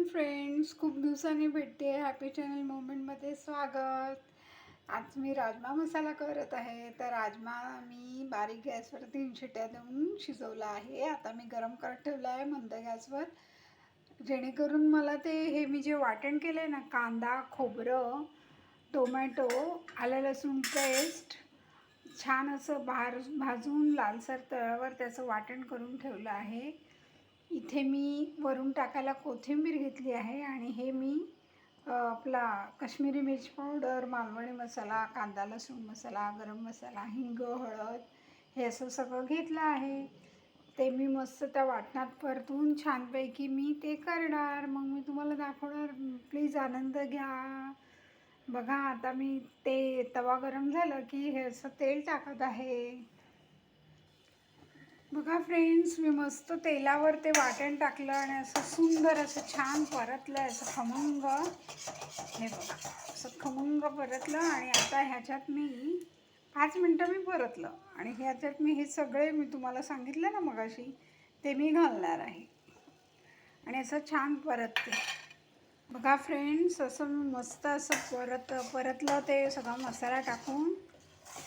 Afternoon friends, खूप दिवसांनी भेटते. हॅपी चॅनल मोमेंटमध्ये स्वागत. आज मी राजमा मसाला करत आहे. तर राजमा मी बारीक गॅसवर 3 शिट्ट्या देऊन शिजवला आहे. आता मी गरम करत ठेवला आहे मंद गॅसवर, जेणेकरून मला ते हे मी जे वाटण केलं आहे ना, कांदा, खोबरं, टोमॅटो, आलं लसूण पेस्ट छान असं भाजून लालसर तव्यावर त्याचं वाटण करून ठेवलं आहे. इथे मी वरून टाकायला कोथिंबीर घेतली आहे आणि हे मी आपला काश्मीरी मिरची पावडर, मालवणी मसाला, कांदा लसूण मसाला, गरम मसाला, हिंग, हळद हे असं सगळं घेतलं आहे. ते मी मस्त त्या वाटणात परतून छानपैकी मी ते करणार. मग मी तुम्हाला दाखवणार. प्लीज आनंद घ्या. बघा, आता मी ते तवा गरम झालं की हे असं तेल टाकत आहे. बघा फ्रेंड्स, मी मस्त तेलावर ते वाटण टाकलं आणि असं सुंदर असं छान परतलं आहे, असं खमंग. हे बघा, असं खमंग परतलं. आणि आता ह्याच्यात मी 5 मिनटं मी परतलं आणि ह्याच्यात मी हे सगळे मी तुम्हाला सांगितलं ना मगाशी, ते मी घालणार आहे आणि असं छान परतते. बघा फ्रेंड्स, असं मी मस्त असं परतलं ते सगळा मसाला टाकून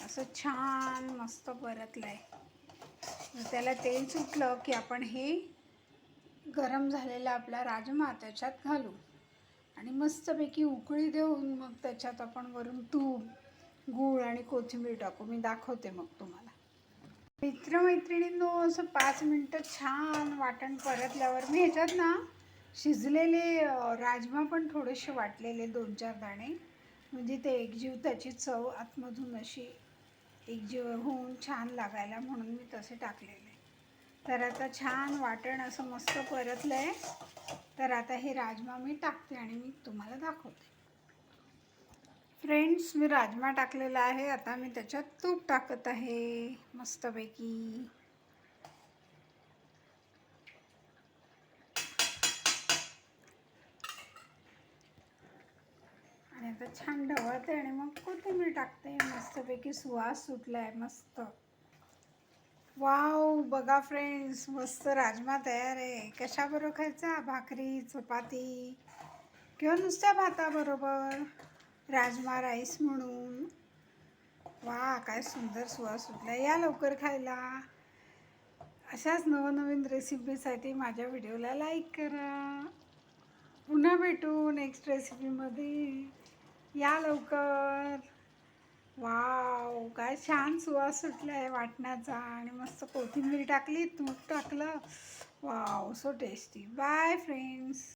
असं छान मस्त परतलं आहे. त्याला तेल सुटलं की आपण हे गरम झालेला आपला राजमा त्याच्यात घालू आणि मस्तपैकी उकळी देऊन मग त्याच्यात आपण वरून तूप, गूळ आणि कोथिंबीर टाकू. मी दाखवते मग तुम्हाला. मित्रमैत्रिणींनो, असं 5 मिनटं छान वाटण परतल्यावर मी ह्याच्यात ना शिजलेले राजमा पण थोडेसे वाटलेले 2-4 दाणे, म्हणजे ते एकजीव त्याची चव आतमधून अशी एकजीव होऊन छान लागायला म्हणून मी तसे टाकलेले. तर आता छान वाटण असं मस्त परतलं आहे. तर आता हे राजमा मी टाकते आणि मी तुम्हाला दाखवते. फ्रेंड्स, मी राजमा टाकलेला आहे. आता मी त्याच्यात तूप टाकत आहे मस्तपैकी. आणि आता छान ढवळते आणि मग कोथिंबीर टाकते. मस्तपैकी सुवास सुटला आहे मस्त. वाव, बघा फ्रेंड्स, मस्त राजमा तयार आहे. कशाबरोबर खायचा? भाकरी, चपाती किंवा नुसत्या भाताबरोबर राजमा राईस म्हणून. वा, काय सुंदर सुवास सुटला. या लवकर खायला. अशाच नवनवीन रेसिपीसाठी माझ्या व्हिडिओला लाईक करा. पुन्हा भेटू नेक्स्ट रेसिपीमध्ये. या लवकर. वाव, काय छान सुवास सुटला आहे वाटणाचा. आणि मस्त कोथिंबीर टाकली, तूप टाकलं. Wow, so tasty. Bye friends.